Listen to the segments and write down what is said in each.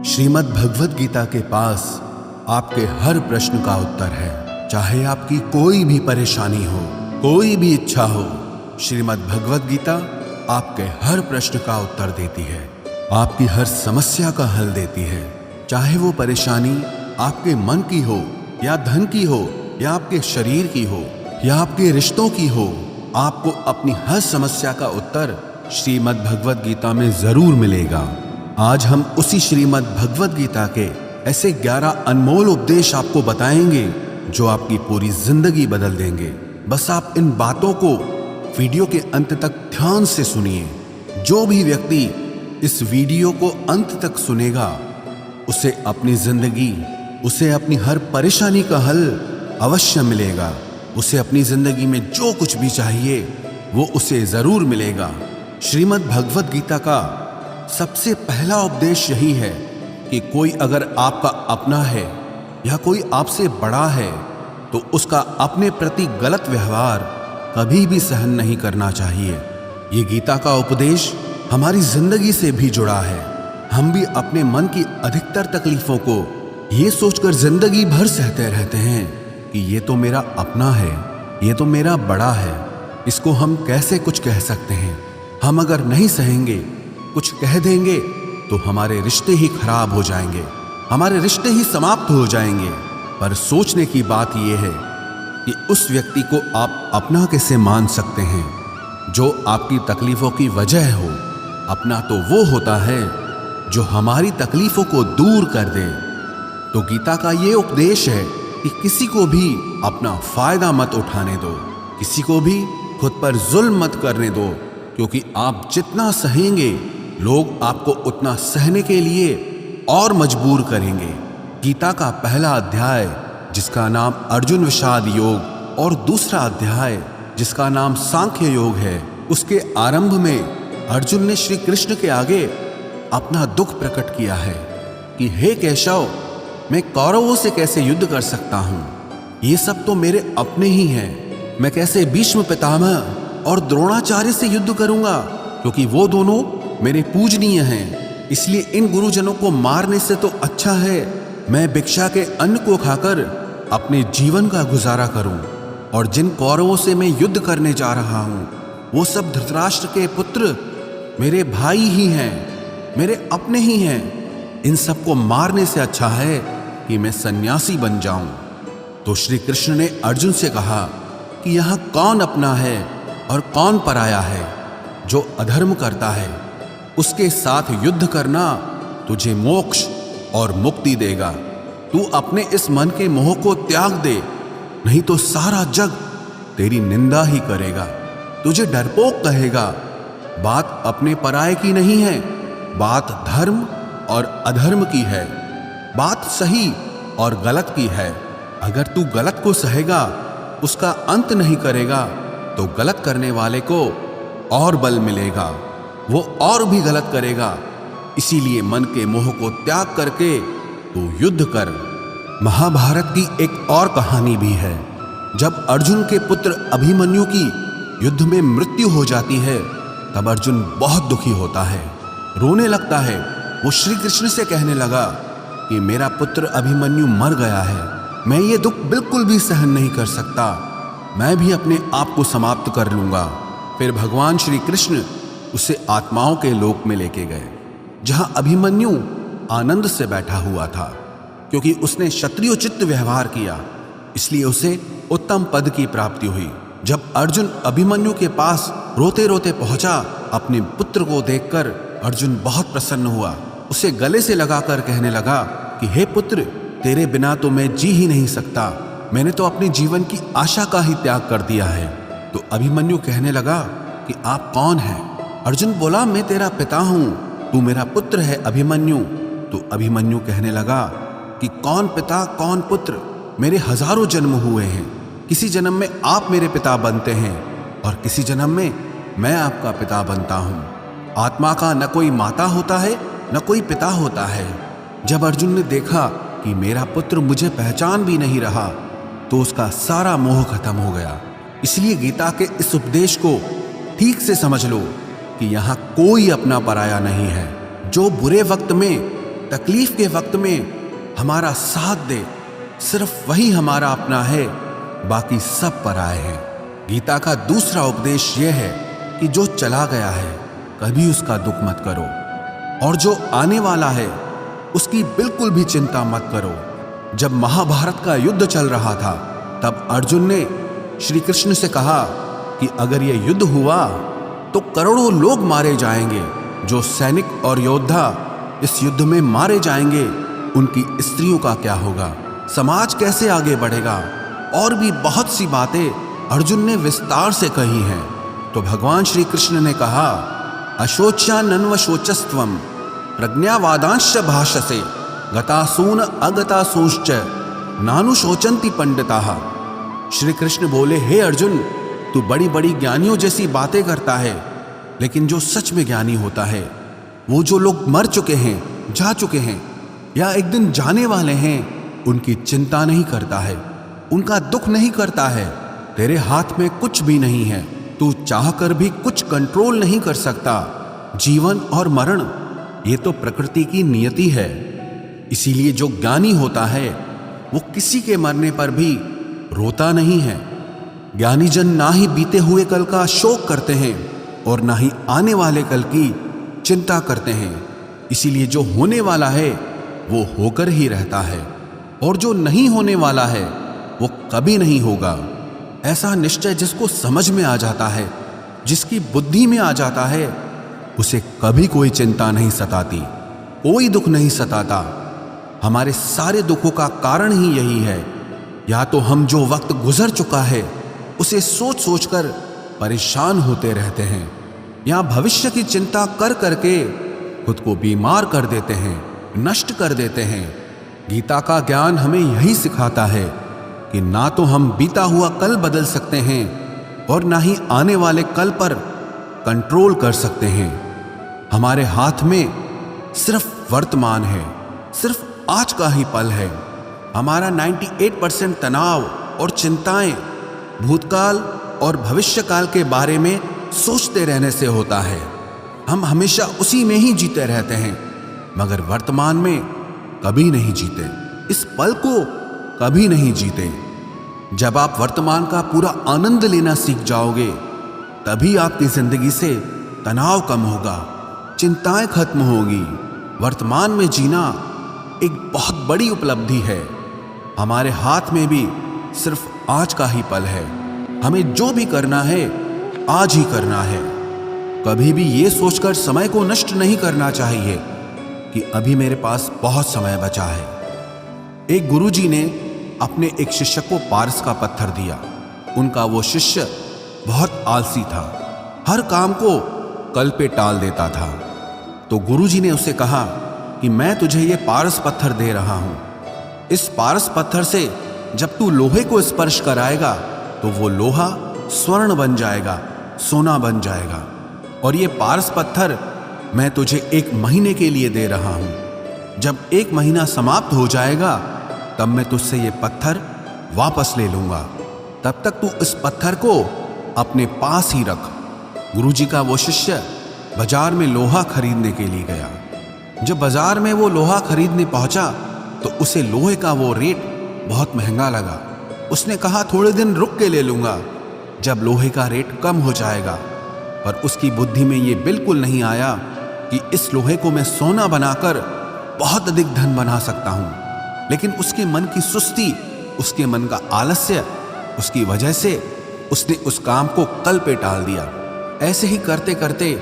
श्रीमद् भगवद गीता के पास आपके हर प्रश्न का उत्तर है। चाहे आपकी कोई भी परेशानी हो, कोई भी इच्छा हो, श्रीमद् भगवद गीता आपके हर प्रश्न का उत्तर देती है, आपकी हर समस्या का हल देती है। चाहे वो परेशानी आपके मन की हो या धन की हो या आपके शरीर की हो या आपके रिश्तों की हो, आपको अपनी हर समस्या का उत्तर श्रीमद् भगवद गीता में जरूर मिलेगा। आज हम उसी श्रीमद् भगवद गीता के ऐसे 11 अनमोल उपदेश आपको बताएंगे जो आपकी पूरी जिंदगी बदल देंगे। बस आप इन बातों को वीडियो के अंत तक ध्यान से सुनिए। जो भी व्यक्ति इस वीडियो को अंत तक सुनेगा उसे अपनी जिंदगी, उसे अपनी हर परेशानी का हल अवश्य मिलेगा। उसे अपनी जिंदगी में जो कुछ भी चाहिए वो उसे जरूर मिलेगा। श्रीमद् भगवद गीता का सबसे पहला उपदेश यही है कि कोई अगर आपका अपना है या कोई आपसे बड़ा है तो उसका अपने प्रति गलत व्यवहार कभी भी सहन नहीं करना चाहिए। ये गीता का उपदेश हमारी जिंदगी से भी जुड़ा है। हम भी अपने मन की अधिकतर तकलीफों को ये सोचकर जिंदगी भर सहते रहते हैं कि ये तो मेरा अपना है, ये तो मेरा बड़ा है, इसको हम कैसे कुछ कह सकते हैं। हम अगर नहीं सहेंगे, कुछ कह देंगे तो हमारे रिश्ते ही खराब हो जाएंगे, हमारे रिश्ते ही समाप्त हो जाएंगे। पर सोचने की बात यह है कि उस व्यक्ति को आप अपना कैसे मान सकते हैं जो आपकी तकलीफों की वजह हो। अपना तो वो होता है जो हमारी तकलीफों को दूर कर दे। तो गीता का ये उपदेश है कि किसी को भी अपना फायदा मत उठाने दो, किसी को भी खुद पर जुल्म मत करने दो, क्योंकि आप जितना सहेंगे लोग आपको उतना सहने के लिए और मजबूर करेंगे। गीता का पहला अध्याय जिसका नाम अर्जुन विषाद योग और दूसरा अध्याय जिसका नाम सांख्य योग है, उसके आरंभ में अर्जुन ने श्री कृष्ण के आगे अपना दुख प्रकट किया है कि हे केशव, मैं कौरवों से कैसे युद्ध कर सकता हूं? ये सब तो मेरे अपने ही हैं। मैं कैसे भीष्म पितामह और द्रोणाचार्य से युद्ध करूंगा, क्योंकि वो दोनों मेरे पूजनीय हैं। इसलिए इन गुरुजनों को मारने से तो अच्छा है मैं भिक्षा के अन्न को खाकर अपने जीवन का गुजारा करूं। और जिन कौरवों से मैं युद्ध करने जा रहा हूं वो सब धृतराष्ट्र के पुत्र मेरे भाई ही हैं, मेरे अपने ही हैं। इन सबको मारने से अच्छा है कि मैं सन्यासी बन जाऊं। तो श्री कृष्ण ने अर्जुन से कहा कि यहां कौन अपना है और कौन पराया है। जो अधर्म करता है उसके साथ युद्ध करना तुझे मोक्ष और मुक्ति देगा। तू अपने इस मन के मोह को त्याग दे, नहीं तो सारा जग तेरी निंदा ही करेगा, तुझे डरपोक कहेगा। बात अपने पराये की नहीं है, बात धर्म और अधर्म की है, बात सही और गलत की है। अगर तू गलत को सहेगा, उसका अंत नहीं करेगा, तो गलत करने वाले को और बल मिलेगा, वो और भी गलत करेगा। इसीलिए मन के मोह को त्याग करके तू युद्ध कर। महाभारत की एक और कहानी भी है। जब अर्जुन के पुत्र अभिमन्यु की युद्ध में मृत्यु हो जाती है तब अर्जुन बहुत दुखी होता है, रोने लगता है। वो श्री कृष्ण से कहने लगा कि मेरा पुत्र अभिमन्यु मर गया है, मैं ये दुख बिल्कुल भी सहन नहीं कर सकता, मैं भी अपने आप को समाप्त कर लूंगा। फिर भगवान श्री कृष्ण उसे आत्माओं के लोक में लेके गए, जहां अभिमन्यु आनंद से बैठा हुआ था, क्योंकि उसने क्षत्रियोचित व्यवहार किया, इसलिए उसे उत्तम पद की प्राप्ति हुई। जब अर्जुन अभिमन्यु के पास रोते रोते पहुंचा, अपने पुत्र को देखकर अर्जुन बहुत प्रसन्न हुआ। उसे गले से लगाकर कहने लगा कि हे पुत्र, तेरे बिना तो मैं जी ही नहीं सकता, मैंने तो अपने जीवन की आशा का ही त्याग कर दिया है। तो अभिमन्यु कहने लगा कि आप कौन हैं? अर्जुन बोला, मैं तेरा पिता हूं, तू मेरा पुत्र है अभिमन्यु। तो अभिमन्यु कहने लगा कि कौन पिता कौन पुत्र, मेरे हजारों जन्म हुए हैं, किसी जन्म में आप मेरे पिता बनते हैं और किसी जन्म में मैं आपका पिता बनता हूं। आत्मा का न कोई माता होता है न कोई पिता होता है। जब अर्जुन ने देखा कि मेरा पुत्र मुझे पहचान भी नहीं रहा तो उसका सारा मोह खत्म हो गया। इसलिए गीता के इस उपदेश को ठीक से समझ लो कि यहां कोई अपना पराया नहीं है। जो बुरे वक्त में तकलीफ के वक्त में हमारा साथ दे, सिर्फ वही हमारा अपना है, बाकी सब पराए हैं। गीता का दूसरा उपदेश यह है कि जो चला गया है कभी उसका दुख मत करो, और जो आने वाला है उसकी बिल्कुल भी चिंता मत करो। जब महाभारत का युद्ध चल रहा था तब अर्जुन ने श्री कृष्ण से कहा कि अगर यह युद्ध हुआ तो करोड़ों लोग मारे जाएंगे। जो सैनिक और योद्धा इस युद्ध में मारे जाएंगे उनकी स्त्रियों का क्या होगा, समाज कैसे आगे बढ़ेगा। और भी बहुत सी बातें अर्जुन ने विस्तार से कही हैं। तो भगवान श्री कृष्ण ने कहा, अशोच्यानन्व शोचस्त्वम प्रज्ञावादांश भाषसे गतासून अगतासूंश्च नानुशोचन्ति पंडिताः। श्री कृष्ण बोले, हे अर्जुन, तू बड़ी बड़ी ज्ञानियों जैसी बातें करता है, लेकिन जो सच में ज्ञानी होता है, वो जो लोग मर चुके हैं, जा चुके हैं या एक दिन जाने वाले हैं, उनकी चिंता नहीं करता है, उनका दुख नहीं करता है। तेरे हाथ में कुछ भी नहीं है, तू चाहकर भी कुछ कंट्रोल नहीं कर सकता। जीवन और मरण ये तो प्रकृति की नियति है। इसीलिए जो ज्ञानी होता है वो किसी के मरने पर भी रोता नहीं है। ज्ञानी जन ना ही बीते हुए कल का शोक करते हैं और ना ही आने वाले कल की चिंता करते हैं। इसीलिए जो होने वाला है वो होकर ही रहता है, और जो नहीं होने वाला है वो कभी नहीं होगा। ऐसा निश्चय जिसको समझ में आ जाता है, जिसकी बुद्धि में आ जाता है, उसे कभी कोई चिंता नहीं सताती, कोई दुख नहीं सताता। हमारे सारे दुखों का कारण ही यही है। या तो हम जो वक्त गुजर चुका है उसे सोच सोचकर परेशान होते रहते हैं, या भविष्य की चिंता कर करके खुद को बीमार कर देते हैं, नष्ट कर देते हैं। गीता का ज्ञान हमें यही सिखाता है कि ना तो हम बीता हुआ कल बदल सकते हैं और ना ही आने वाले कल पर कंट्रोल कर सकते हैं। हमारे हाथ में सिर्फ वर्तमान है, सिर्फ आज का ही पल है। हमारा 98% तनाव और चिंताएं भूतकाल और भविष्यकाल के बारे में सोचते रहने से होता है। हम हमेशा उसी में ही जीते रहते हैं, मगर वर्तमान में कभी नहीं जीते, इस पल को कभी नहीं जीते। जब आप वर्तमान का पूरा आनंद लेना सीख जाओगे, तभी आपकी जिंदगी से तनाव कम होगा, चिंताएं खत्म होगी। वर्तमान में जीना एक बहुत बड़ी उपलब्धि है। हमारे हाथ में भी सिर्फ आज का ही पल है। हमें जो भी करना है आज ही करना है। कभी भी ये सोचकर समय को नष्ट नहीं करना चाहिए कि अभी मेरे पास बहुत समय बचा है। एक गुरुजी ने अपने एक शिष्य को पारस का पत्थर दिया। उनका वो शिष्य बहुत आलसी था, हर काम को कल पे टाल देता था। तो गुरुजी ने उसे कहा कि मैं तुझे ये पारस पत्थर दे रहा हूं। इस पारस पत्थर से जब तू लोहे को स्पर्श कराएगा तो वो लोहा स्वर्ण बन जाएगा, सोना बन जाएगा। और ये पारस पत्थर मैं तुझे 1 महीने के लिए दे रहा हूं। जब 1 महीना समाप्त हो जाएगा तब मैं तुझसे ये पत्थर वापस ले लूंगा। तब तक तू इस पत्थर को अपने पास ही रख। गुरुजी का वो शिष्य बाजार में लोहा खरीदने के लिए गया। जब बाजार में वो लोहा खरीदने पहुंचा तो उसे लोहे का वो रेट बहुत महंगा लगा। उसने कहा थोड़े दिन रुक के ले लूंगा, जब लोहे का रेट कम हो जाएगा। पर उसकी बुद्धि में ये बिल्कुल नहीं आया कि इस लोहे को मैं सोना बनाकर बहुत अधिक धन बना सकता हूं। लेकिन उसके मन की सुस्ती, उसके मन का आलस्य, उसकी वजह से उसने उस काम को कल पे टाल दिया। ऐसे ही करते करते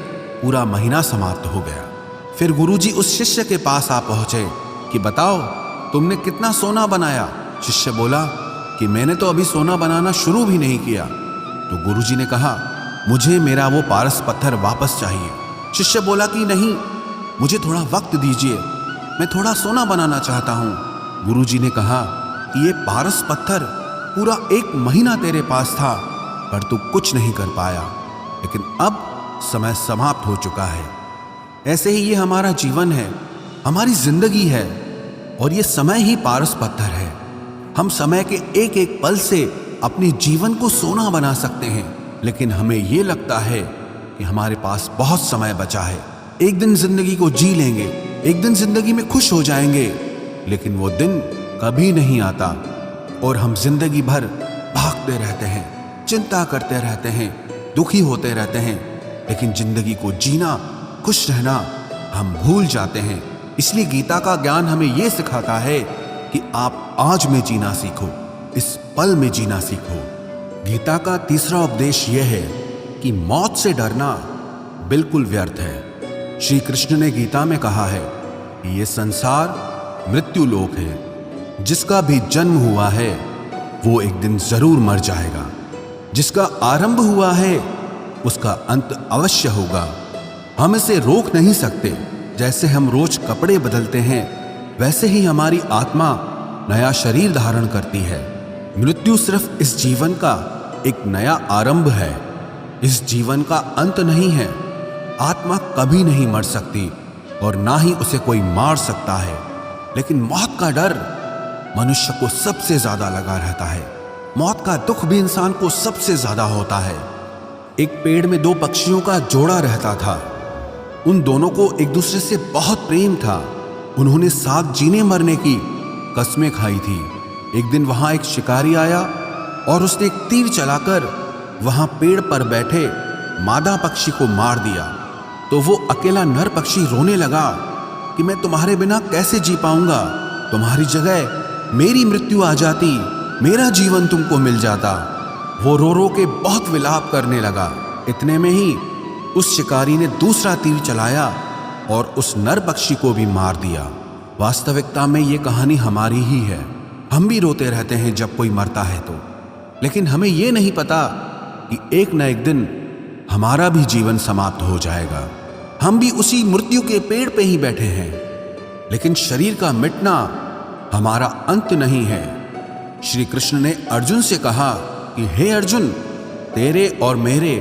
पूरा महीना समाप्त हो गया। फिर गुरुजी उस शिष्य के पास आ पहुंचे कि बताओ तुमने कितना सोना बनाया। शिष्य बोला कि मैंने तो अभी सोना बनाना शुरू भी नहीं किया। तो गुरुजी ने कहा मुझे मेरा वो पारस पत्थर वापस चाहिए। शिष्य बोला कि नहीं, मुझे थोड़ा वक्त दीजिए, मैं थोड़ा सोना बनाना चाहता हूँ। गुरुजी ने कहा कि ये पारस पत्थर पूरा 1 महीना तेरे पास था, पर तू कुछ नहीं कर पाया, लेकिन अब समय समाप्त हो चुका है। ऐसे ही ये हमारा जीवन है, हमारी जिंदगी है, और ये समय ही पारस पत्थर है। हम समय के एक एक पल से अपने जीवन को सोना बना सकते हैं, लेकिन हमें ये लगता है कि हमारे पास बहुत समय बचा है, एक दिन जिंदगी को जी लेंगे, एक दिन जिंदगी में खुश हो जाएंगे, लेकिन वो दिन कभी नहीं आता और हम जिंदगी भर भागते रहते हैं, चिंता करते रहते हैं, दुखी होते रहते हैं, लेकिन जिंदगी को जीना, खुश रहना हम भूल जाते हैं। इसलिए गीता का ज्ञान हमें यह सिखाता है कि आप आज में जीना सीखो, इस पल में जीना सीखो। गीता का तीसरा उपदेश यह है कि मौत से डरना बिल्कुल व्यर्थ है। श्री कृष्ण ने गीता में कहा है कि यह संसार मृत्यु लोक है। जिसका भी जन्म हुआ है वो एक दिन जरूर मर जाएगा। जिसका आरंभ हुआ है उसका अंत अवश्य होगा। हम इसे रोक नहीं सकते। जैसे हम रोज कपड़े बदलते हैं, वैसे ही हमारी आत्मा नया शरीर धारण करती है। मृत्यु सिर्फ इस जीवन का एक नया आरंभ है, इस जीवन का अंत नहीं है। आत्मा कभी नहीं मर सकती और ना ही उसे कोई मार सकता है, लेकिन मौत का डर मनुष्य को सबसे ज्यादा लगा रहता है। मौत का दुख भी इंसान को सबसे ज्यादा होता है। एक पेड़ में दो पक्षियों का जोड़ा रहता था। उन दोनों को एक दूसरे से बहुत प्रेम था। उन्होंने साथ जीने मरने की कस्में खाई थी। एक दिन वहां एक शिकारी आया और उसने एक तीर चलाकर वहां पेड़ पर बैठे मादा पक्षी को मार दिया। तो वो अकेला नर पक्षी रोने लगा कि मैं तुम्हारे बिना कैसे जी पाऊंगा। तुम्हारी जगह मेरी मृत्यु आ जाती, मेरा जीवन तुमको मिल जाता। वो रो रो के बहुत विलाप करने लगा। इतने में ही उस शिकारी ने दूसरा तीर चलाया और उस नर पक्षी को भी मार दिया। वास्तविकता में ये कहानी हमारी ही है। हम भी रोते रहते हैं जब कोई मरता है तो, लेकिन हमें ये नहीं पता कि एक न एक दिन हमारा भी जीवन समाप्त हो जाएगा। हम भी उसी मृत्यु के पेड़ पे ही बैठे हैं, लेकिन शरीर का मिटना हमारा अंत नहीं है। श्री कृष्ण ने अर्जुन से कहा कि हे अर्जुन, तेरे और मेरे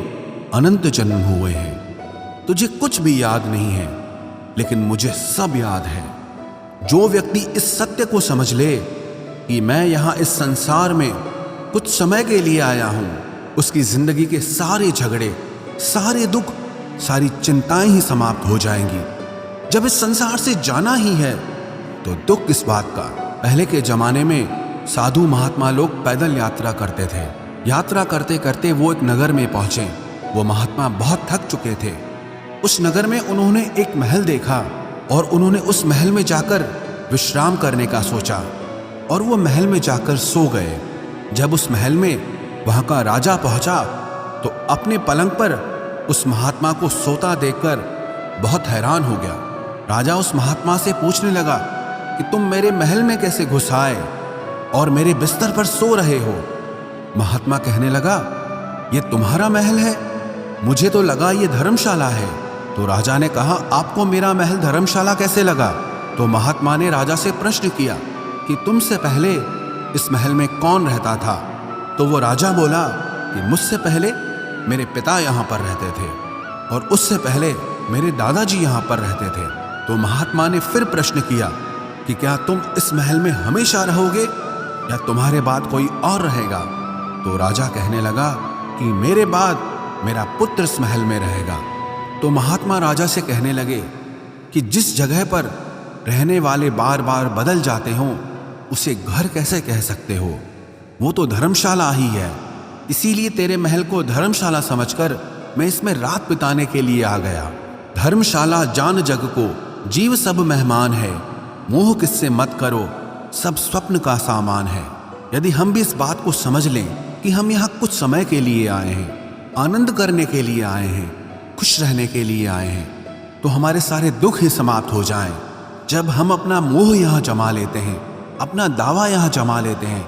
अनंत जन्म हुए हैं। तुझे कुछ भी याद नहीं है, लेकिन मुझे सब याद है। जो व्यक्ति इस सत्य को समझ ले कि मैं यहां इस संसार में कुछ समय के लिए आया हूं, उसकी जिंदगी के सारे झगड़े, सारे दुख, सारी चिंताएं ही समाप्त हो जाएंगी। जब इस संसार से जाना ही है तो दुख किस बात का। पहले के जमाने में साधु महात्मा लोग पैदल यात्रा करते थे। यात्रा करते करते वो एक नगर में पहुंचे। वो महात्मा बहुत थक चुके थे। उस नगर में उन्होंने एक महल देखा और उन्होंने उस महल में जाकर विश्राम करने का सोचा और वो महल में जाकर सो गए। जब उस महल में वहां का राजा पहुंचा तो अपने पलंग पर उस महात्मा को सोता देखकर बहुत हैरान हो गया। राजा उस महात्मा से पूछने लगा कि तुम मेरे महल में कैसे घुस आए और मेरे बिस्तर पर सो रहे हो। महात्मा कहने लगा, ये तुम्हारा महल है? मुझे तो लगा ये धर्मशाला है। तो राजा ने कहा, आपको मेरा महल धर्मशाला कैसे लगा? तो महात्मा ने राजा से प्रश्न किया कि तुमसे पहले इस महल में कौन रहता था? तो वो राजा बोला कि मुझसे पहले मेरे पिता यहाँ पर रहते थे और उससे पहले मेरे दादाजी यहाँ पर रहते थे। तो महात्मा ने फिर प्रश्न किया कि क्या तुम इस महल में हमेशा रहोगे या तुम्हारे बाद कोई और रहेगा? तो राजा कहने लगा कि मेरे बाद मेरा पुत्र इस महल में रहेगा। तो महात्मा राजा से कहने लगे कि जिस जगह पर रहने वाले बार बार बदल जाते हों उसे घर कैसे कह सकते हो? वो तो धर्मशाला ही है। इसीलिए तेरे महल को धर्मशाला समझकर मैं इसमें रात बिताने के लिए आ गया। धर्मशाला जान जग को, जीव सब मेहमान है। मोह किससे मत करो, सब स्वप्न का सामान है। यदि हम भी इस बात को समझ लें कि हम यहाँ कुछ समय के लिए आए हैं, आनंद करने के लिए आए हैं, खुश रहने के लिए आए हैं, तो हमारे सारे दुख ही समाप्त हो जाएं। जब हम अपना मोह यहाँ जमा लेते हैं, अपना दावा यहाँ जमा लेते हैं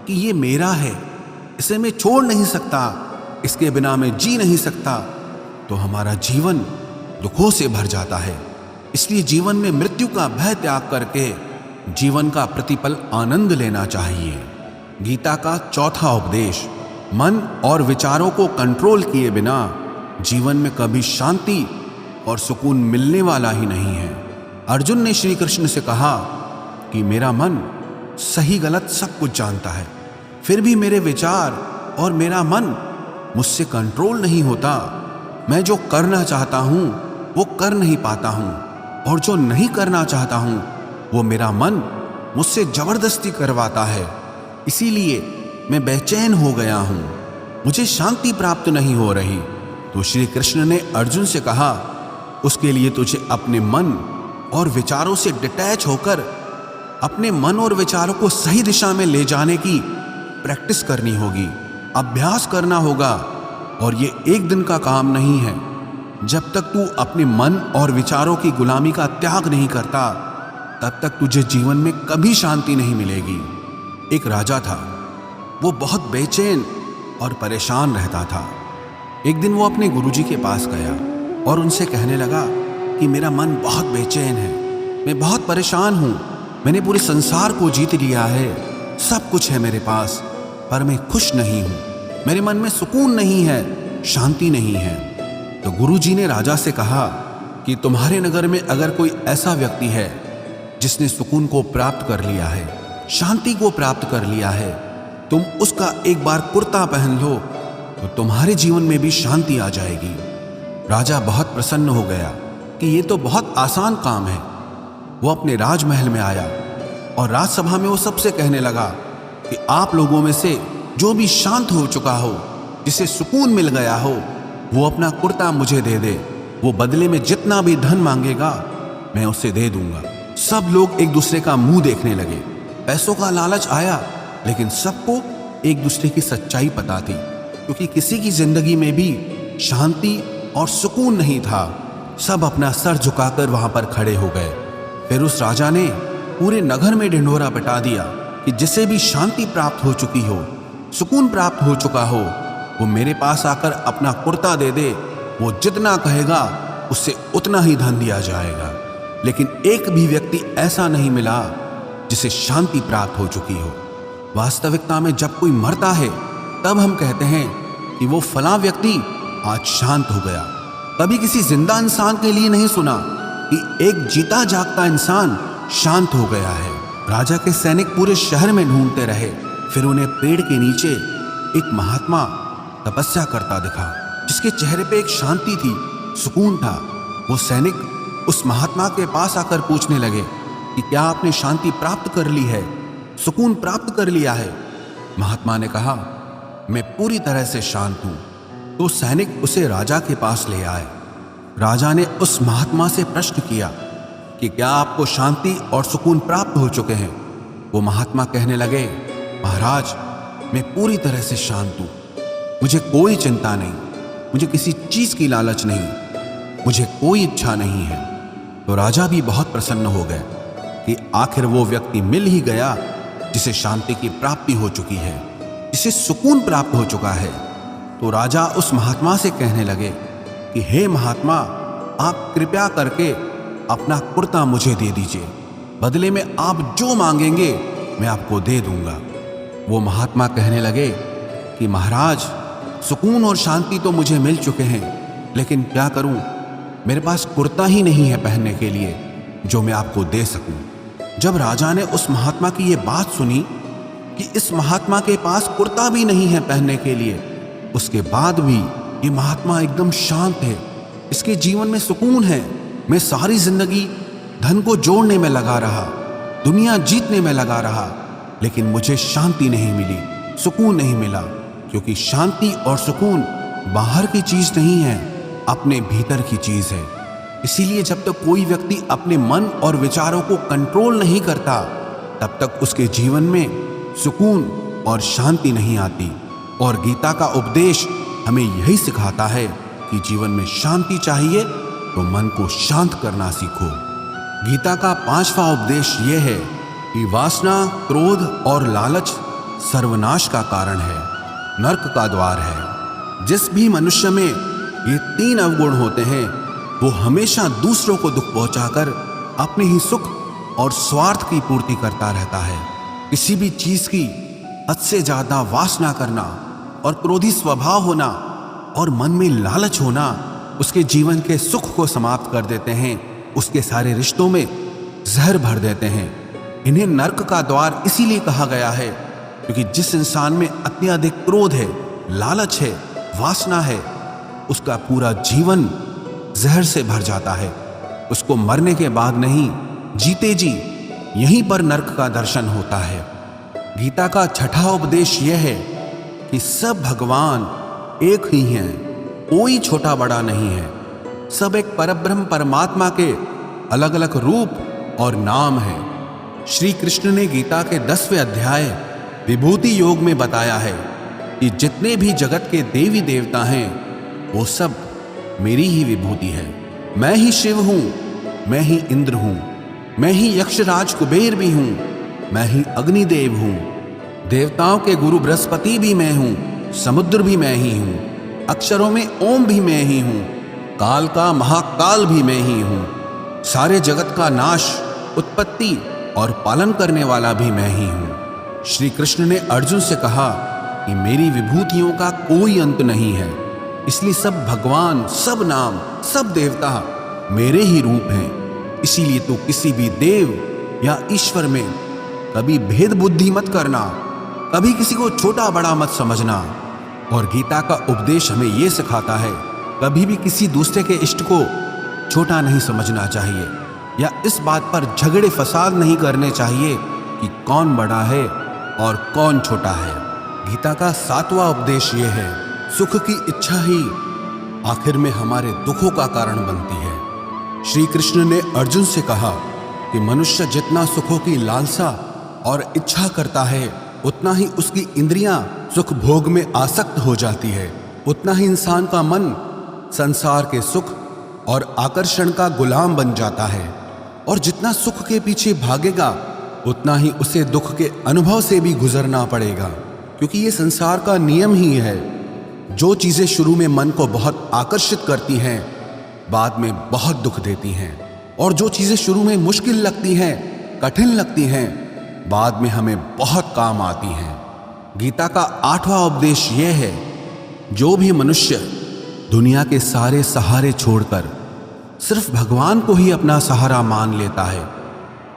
कि ये मेरा है, इसे मैं छोड़ नहीं सकता, इसके बिना मैं जी नहीं सकता, तो हमारा जीवन दुखों से भर जाता है। इसलिए जीवन में मृत्यु का भय त्याग करके जीवन का प्रतिपल आनंद लेना चाहिए। गीता का चौथा उपदेश, मन और विचारों को कंट्रोल किए बिना जीवन में कभी शांति और सुकून मिलने वाला ही नहीं है। अर्जुन ने श्री कृष्ण से कहा कि मेरा मन सही गलत सब कुछ जानता है, फिर भी मेरे विचार और मेरा मन मुझसे कंट्रोल नहीं होता। मैं जो करना चाहता हूं वो कर नहीं पाता हूं। और जो नहीं करना चाहता हूं वो मेरा मन मुझसे जबरदस्ती करवाता है। इसीलिए मैं बेचैन हो गया हूं, मुझे शांति प्राप्त नहीं हो रही। तो श्री कृष्ण ने अर्जुन से कहा, उसके लिए तुझे अपने मन और विचारों से डिटैच होकर अपने मन और विचारों को सही दिशा में ले जाने की प्रैक्टिस करनी होगी, अभ्यास करना होगा। और ये एक दिन का काम नहीं है। जब तक तू अपने मन और विचारों की गुलामी का त्याग नहीं करता, तब तक तुझे जीवन में कभी शांति नहीं मिलेगी। एक राजा था, वो बहुत बेचैन और परेशान रहता था। एक दिन वो अपने गुरुजी के पास गया और उनसे कहने लगा कि मेरा मन बहुत बेचैन है, मैं बहुत परेशान हूँ, मैंने पूरे संसार को जीत लिया है, सब कुछ है मेरे पास, पर मैं खुश नहीं हूँ, मेरे मन में सुकून नहीं है, शांति नहीं है। तो गुरुजी ने राजा से कहा कि तुम्हारे नगर में अगर कोई ऐसा व्यक्ति है जिसने सुकून को प्राप्त कर लिया है, शांति को प्राप्त कर लिया है, तुम उसका एक बार कुर्ता पहन लो तो तुम्हारे जीवन में भी शांति आ जाएगी। राजा बहुत प्रसन्न हो गया कि ये तो बहुत आसान काम है। वो अपने राजमहल में आया और राजसभा में वो सबसे कहने लगा कि आप लोगों में से जो भी शांत हो चुका हो, जिसे सुकून मिल गया हो, वो अपना कुर्ता मुझे दे दे। वो बदले में जितना भी धन मांगेगा मैं उसे दे दूंगा। सब लोग एक दूसरे का मुंह देखने लगे। पैसों का लालच आया, लेकिन सबको एक दूसरे की सच्चाई पता थी, क्योंकि किसी की जिंदगी में भी शांति और सुकून नहीं था। सब अपना सर झुकाकर वहां पर खड़े हो गए। फिर उस राजा ने पूरे नगर में ढिंढोरा पिटा दिया कि जिसे भी शांति प्राप्त हो चुकी हो, सुकून प्राप्त हो चुका हो, वो मेरे पास आकर अपना कुर्ता दे दे। वो जितना कहेगा उससे उतना ही धन दिया जाएगा। लेकिन एक भी व्यक्ति ऐसा नहीं मिला जिसे शांति प्राप्त हो चुकी हो। वास्तविकता में जब कोई मरता है तब हम कहते हैं कि वो फलां व्यक्ति आज शांत हो गया। कभी किसी जिंदा इंसान के लिए नहीं सुना कि एक जीता जागता इंसान शांत हो गया है। राजा के सैनिक पूरे शहर में ढूंढते रहे, फिर उन्हें पेड़ के नीचे एक महात्मा तपस्या करता दिखा, जिसके चेहरे पे एक शांति थी, सुकून था। वो सैनिक उस महात्मा के पास आकर पूछने लगे कि क्या आपने शांति प्राप्त कर ली है, सुकून प्राप्त कर लिया है? महात्मा ने कहा, मैं पूरी तरह से शांत हूं। तो सैनिक उसे राजा के पास ले आए। राजा ने उस महात्मा से प्रश्न किया कि क्या आपको शांति और सुकून प्राप्त हो चुके हैं? वो महात्मा कहने लगे, महाराज, मैं पूरी तरह से शांत हूं, मुझे कोई चिंता नहीं, मुझे किसी चीज की लालच नहीं, मुझे कोई इच्छा नहीं है। तो राजा भी बहुत प्रसन्न हो गए कि आखिर वो व्यक्ति मिल ही गया जिसे शांति की प्राप्ति हो चुकी है, जिसे सुकून प्राप्त हो चुका है। तो राजा उस महात्मा से कहने लगे कि हे महात्मा, आप कृपया करके अपना कुर्ता मुझे दे दीजिए, बदले में आप जो मांगेंगे मैं आपको दे दूंगा। वो महात्मा कहने लगे कि महाराज, सुकून और शांति तो मुझे मिल चुके हैं, लेकिन क्या करूं, मेरे पास कुर्ता ही नहीं है पहनने के लिए जो मैं आपको दे सकूं। जब राजा ने उस महात्मा की ये बात सुनी कि इस महात्मा के पास कुर्ता भी नहीं है पहनने के लिए, उसके बाद भी ये महात्मा एकदम शांत है, इसके जीवन में सुकून है। मैं सारी जिंदगी धन को जोड़ने में लगा रहा, दुनिया जीतने में लगा रहा, लेकिन मुझे शांति नहीं मिली, सुकून नहीं मिला, क्योंकि शांति और सुकून बाहर की चीज नहीं है, अपने भीतर की चीज है। इसीलिए जब तक कोई व्यक्ति अपने मन और विचारों को कंट्रोल नहीं करता, तब तक उसके जीवन में सुकून और शांति नहीं आती। और गीता का उपदेश हमें यही सिखाता है कि जीवन में शांति चाहिए तो मन को शांत करना सीखो। गीता का 5वां उपदेश यह है कि वासना, क्रोध और लालच सर्वनाश का कारण है, नरक का द्वार है। जिस भी मनुष्य में ये 3 अवगुण होते हैं, वो हमेशा दूसरों को दुख पहुंचाकर अपने ही सुख और स्वार्थ की पूर्ति करता रहता है। किसी भी चीज की हद से ज्यादा वासना करना और क्रोधी स्वभाव होना और मन में लालच होना उसके जीवन के सुख को समाप्त कर देते हैं, उसके सारे रिश्तों में जहर भर देते हैं। इन्हें नरक का द्वार इसीलिए कहा गया है क्योंकि जिस इंसान में अत्यधिक क्रोध है, लालच है, वासना है, उसका पूरा जीवन जहर से भर जाता है। उसको मरने के बाद नहीं, जीते जी यहीं पर नरक का दर्शन होता है। गीता का छठा उपदेश यह है कि सब भगवान एक ही हैं, कोई छोटा बड़ा नहीं है। सब एक परब्रह्म परमात्मा के अलग अलग रूप और नाम हैं। श्री कृष्ण ने गीता के 10वें अध्याय विभूति योग में बताया है कि जितने भी जगत के देवी देवता हैं वो सब मेरी ही विभूति है। मैं ही शिव हूं, मैं ही इंद्र हूं, मैं ही यक्षराज कुबेर भी हूं, मैं ही अग्निदेव हूं, देवताओं के गुरु बृहस्पति भी मैं हूं, समुद्र भी मैं ही हूं, अक्षरों में ओम भी मैं ही हूं, काल का महाकाल भी मैं ही हूं, सारे जगत का नाश, उत्पत्ति और पालन करने वाला भी मैं ही हूं। श्री कृष्ण ने अर्जुन से कहा कि मेरी विभूतियों का कोई अंत नहीं है, इसलिए सब भगवान, सब नाम, सब देवता मेरे ही रूप हैं। इसीलिए तो किसी भी देव या ईश्वर में कभी भेद बुद्धि मत करना, कभी किसी को छोटा बड़ा मत समझना। और गीता का उपदेश हमें यह सिखाता है कभी भी किसी दूसरे के इष्ट को छोटा नहीं समझना चाहिए, या इस बात पर झगड़े फसाद नहीं करने चाहिए कि कौन बड़ा है और कौन छोटा है। गीता का 7वां उपदेश यह है, सुख की इच्छा ही आखिर में हमारे दुखों का कारण बनती है। श्री कृष्ण ने अर्जुन से कहा कि मनुष्य जितना सुखों की लालसा और इच्छा करता है उतना ही उसकी इंद्रियां सुख भोग में आसक्त हो जाती है, उतना ही इंसान का मन संसार के सुख और आकर्षण का गुलाम बन जाता है। और जितना सुख के पीछे भागेगा उतना ही उसे दुख के अनुभव से भी गुजरना पड़ेगा, क्योंकि ये संसार का नियम ही है। जो चीजें शुरू में मन को बहुत आकर्षित करती हैं बाद में बहुत दुख देती हैं, और जो चीजें शुरू में मुश्किल लगती हैं, कठिन लगती हैं, बाद में हमें बहुत काम आती हैं। गीता का 8वां उपदेश यह है, जो भी मनुष्य दुनिया के सारे सहारे छोड़कर सिर्फ भगवान को ही अपना सहारा मान लेता है,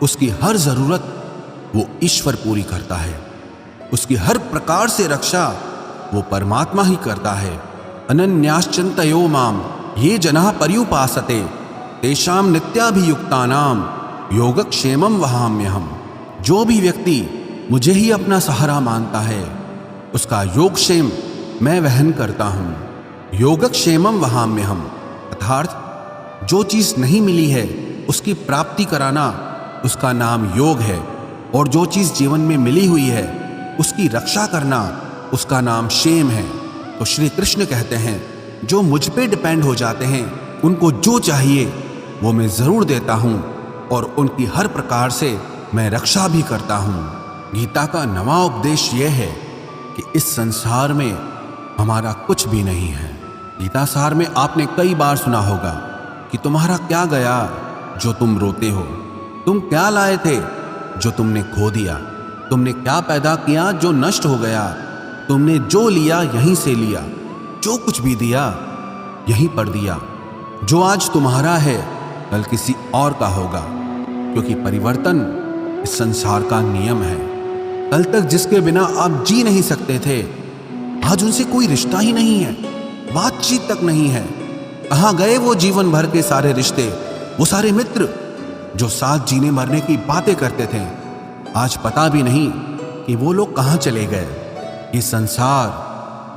उसकी हर जरूरत वो ईश्वर पूरी करता है। उसकी हर प्रकार से रक्षा वो परमात्मा ही करता है। अनन्याश्चिन्तयो माम ये जनाः पर्युपासते तेषां नित्याभियुक्तानां योगक्षेमं वहाम्यहम्। जो भी व्यक्ति मुझे ही अपना सहारा मानता है उसका योगक्षेम मैं वहन करता हूँ। योगक्षेमं वहाम्यहम् अर्थात जो चीज नहीं मिली है उसकी प्राप्ति कराना उसका नाम योग है, और जो चीज जीवन में मिली हुई है उसकी रक्षा करना उसका नाम क्षेम है। तो श्री कृष्ण कहते हैं जो मुझ पे डिपेंड हो जाते हैं उनको जो चाहिए वो मैं जरूर देता हूँ, और उनकी हर प्रकार से मैं रक्षा भी करता हूँ। गीता का 9वां उपदेश यह है कि इस संसार में हमारा कुछ भी नहीं है। गीता सार में आपने कई बार सुना होगा कि तुम्हारा क्या गया जो तुम रोते हो, तुम क्या लाए थे जो तुमने खो दिया, तुमने क्या पैदा किया जो नष्ट हो गया, तुमने जो लिया यहीं से लिया, जो कुछ भी दिया यहीं पर दिया। जो आज तुम्हारा है कल किसी और का होगा, क्योंकि परिवर्तन इस संसार का नियम है। कल तक जिसके बिना आप जी नहीं सकते थे आज उनसे कोई रिश्ता ही नहीं है, बातचीत तक नहीं है। कहाँ गए वो जीवन भर के सारे रिश्ते, वो सारे मित्र जो साथ जीने मरने की बातें करते थे, आज पता भी नहीं कि वो लोग कहाँ चले गए। ये संसार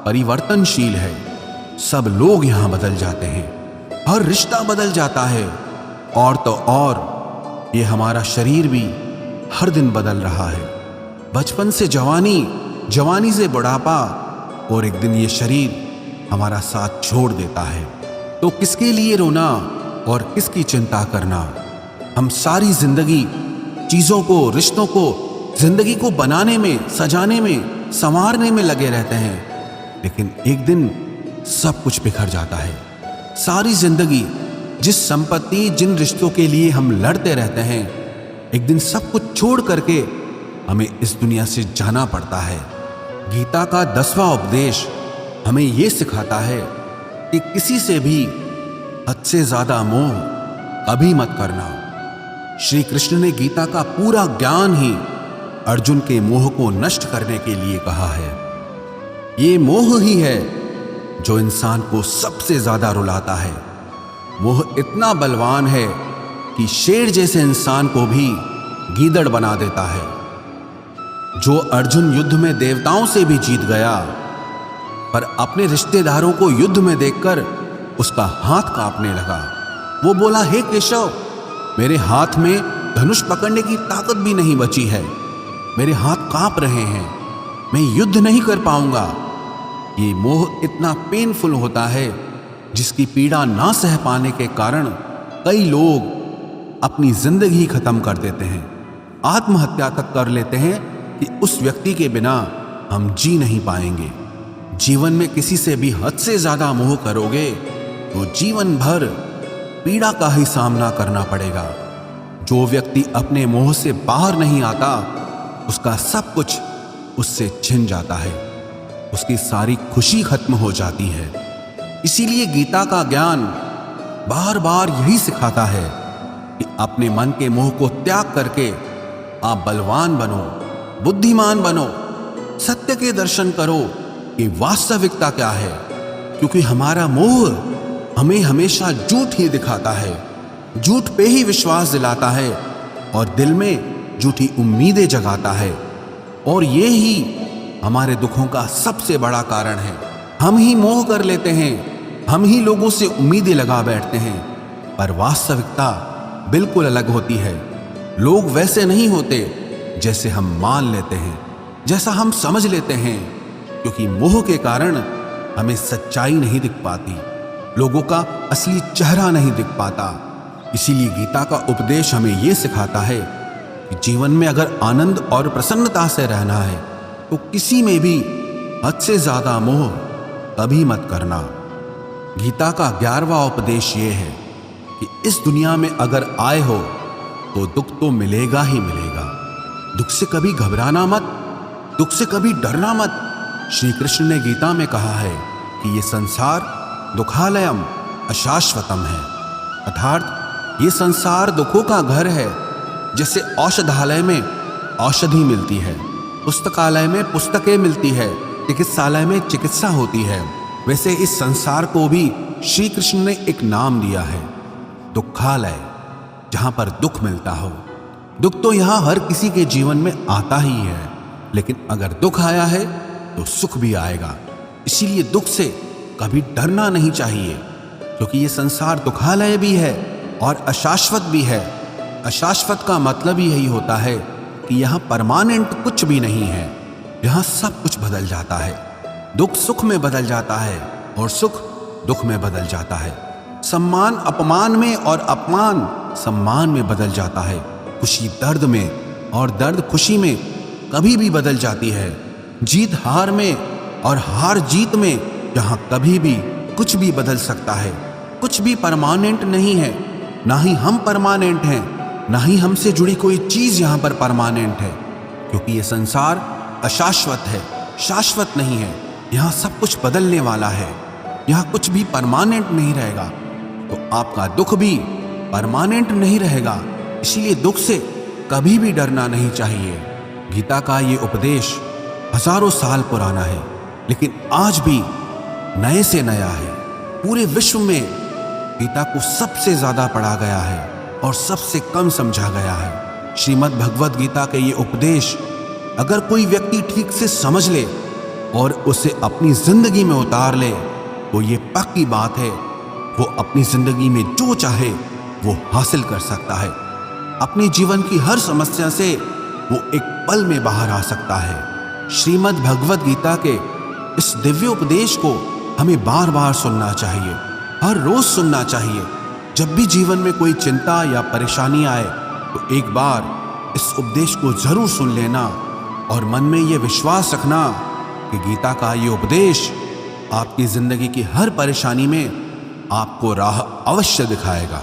परिवर्तनशील है, सब लोग यहाँ बदल जाते हैं, हर रिश्ता बदल जाता है, और तो और ये हमारा शरीर भी हर दिन बदल रहा है। बचपन से जवानी, जवानी से बुढ़ापा, और एक दिन ये शरीर हमारा साथ छोड़ देता है। तो किसके लिए रोना और किसकी चिंता करना। हम सारी जिंदगी चीजों को, रिश्तों को, जिंदगी को बनाने में, सजाने में, संवारने में लगे रहते हैं, लेकिन एक दिन सब कुछ बिखर जाता है। सारी जिंदगी जिस संपत्ति, जिन रिश्तों के लिए हम लड़ते रहते हैं, एक दिन सब कुछ छोड़ करके हमें इस दुनिया से जाना पड़ता है। गीता का 10वां उपदेश हमें यह सिखाता है कि किसी से भी हद से ज्यादा मोह कभी मत करना। श्री कृष्ण ने गीता का पूरा ज्ञान ही अर्जुन के मोह को नष्ट करने के लिए कहा है। ये मोह ही है जो इंसान को सबसे ज्यादा रुलाता है। मोह इतना बलवान है कि शेर जैसे इंसान को भी गीदड़ बना देता है। जो अर्जुन युद्ध में देवताओं से भी जीत गया, पर अपने रिश्तेदारों को युद्ध में देखकर उसका हाथ कांपने लगा। वो बोला, हे केशव, मेरे हाथ में धनुष पकड़ने की ताकत भी नहीं बची है, मेरे हाथ कांप रहे हैं, मैं युद्ध नहीं कर पाऊंगा। ये मोह इतना पेनफुल होता है जिसकी पीड़ा ना सह पाने के कारण कई लोग अपनी जिंदगी खत्म कर देते हैं, आत्महत्या तक कर लेते हैं कि उस व्यक्ति के बिना हम जी नहीं पाएंगे। जीवन में किसी से भी हद से ज्यादा मोह करोगे तो जीवन भर पीड़ा का ही सामना करना पड़ेगा। जो व्यक्ति अपने मोह से बाहर नहीं आता, उसका सब कुछ उससे छिन जाता है, उसकी सारी खुशी खत्म हो जाती है। इसीलिए गीता का ज्ञान बार बार यही सिखाता है कि अपने मन के मोह को त्याग करके आप बलवान बनो, बुद्धिमान बनो, सत्य के दर्शन करो कि वास्तविकता क्या है। क्योंकि हमारा मोह हमें हमेशा झूठ ही दिखाता है, झूठ पे ही विश्वास दिलाता है और दिल में झूठी उम्मीदें जगाता है। और ये ही हमारे दुखों का सबसे बड़ा कारण है। हम ही मोह कर लेते हैं, हम ही लोगों से उम्मीदें लगा बैठते हैं, पर वास्तविकता बिल्कुल अलग होती है। लोग वैसे नहीं होते जैसे हम मान लेते हैं, जैसा हम समझ लेते हैं, क्योंकि मोह के कारण हमें सच्चाई नहीं दिख पाती, लोगों का असली चेहरा नहीं दिख पाता। इसीलिए गीता का उपदेश हमें यह सिखाता है कि जीवन में अगर आनंद और प्रसन्नता से रहना है तो किसी में भी हद से ज्यादा मोह कभी मत करना। गीता का 11वां उपदेश ये है कि इस दुनिया में अगर आए हो तो दुख तो मिलेगा ही मिलेगा। दुख से कभी घबराना मत, दुख से कभी डरना मत। श्री कृष्ण ने गीता में कहा है कि ये संसार दुखालयम अशाश्वतम है, अर्थात ये संसार दुखों का घर है। जैसे औषधालय में औषधि मिलती है, पुस्तकालय में पुस्तकें मिलती है, चिकित्सालय में चिकित्सा होती है, वैसे इस संसार को भी श्री कृष्ण ने एक नाम दिया है, दुखालय, जहां पर दुख मिलता हो। दुख तो यहां हर किसी के जीवन में आता ही है, लेकिन अगर दुख आया है तो सुख भी आएगा। इसीलिए दुख से कभी डरना नहीं चाहिए, क्योंकि ये संसार दुखालय भी है और अशाश्वत भी है। अशाश्वत का मतलब ही यही होता है कि यहाँ परमानेंट कुछ भी नहीं है, यहाँ सब कुछ बदल जाता है। दुख सुख में बदल जाता है और सुख दुख में बदल जाता है। सम्मान अपमान में और अपमान सम्मान में बदल जाता है। खुशी दर्द में और दर्द खुशी में कभी भी बदल जाती है। जीत हार में और हार जीत में यहाँ कभी भी कुछ भी बदल सकता है। कुछ भी परमानेंट नहीं है, ना ही हम परमानेंट हैं, ना ही हमसे जुड़ी कोई चीज यहाँ पर परमानेंट है, क्योंकि ये संसार अशाश्वत है, शाश्वत नहीं है। यहाँ सब कुछ बदलने वाला है, यहाँ कुछ भी परमानेंट नहीं रहेगा। तो आपका दुख भी परमानेंट नहीं रहेगा, इसीलिए दुख से कभी भी डरना नहीं चाहिए। गीता का ये उपदेश हजारों साल पुराना है, लेकिन आज भी नए से नया है। पूरे विश्व में गीता को सबसे ज्यादा पढ़ा गया है और सबसे कम समझा गया है। श्रीमद् भगवद गीता के ये उपदेश अगर कोई व्यक्ति ठीक से समझ ले और उसे अपनी जिंदगी में उतार ले तो ये पक्की बात है, वो अपनी जिंदगी में जो चाहे वो हासिल कर सकता है। अपने जीवन की हर समस्या से वो एक पल में बाहर आ सकता है। श्रीमद् भगवद गीता के इस दिव्य उपदेश को हमें बार बार सुनना चाहिए, हर रोज सुनना चाहिए। जब भी जीवन में कोई चिंता या परेशानी आए तो एक बार इस उपदेश को जरूर सुन लेना और मन में ये विश्वास रखना कि गीता का ये उपदेश आपकी जिंदगी की हर परेशानी में आपको राह अवश्य दिखाएगा।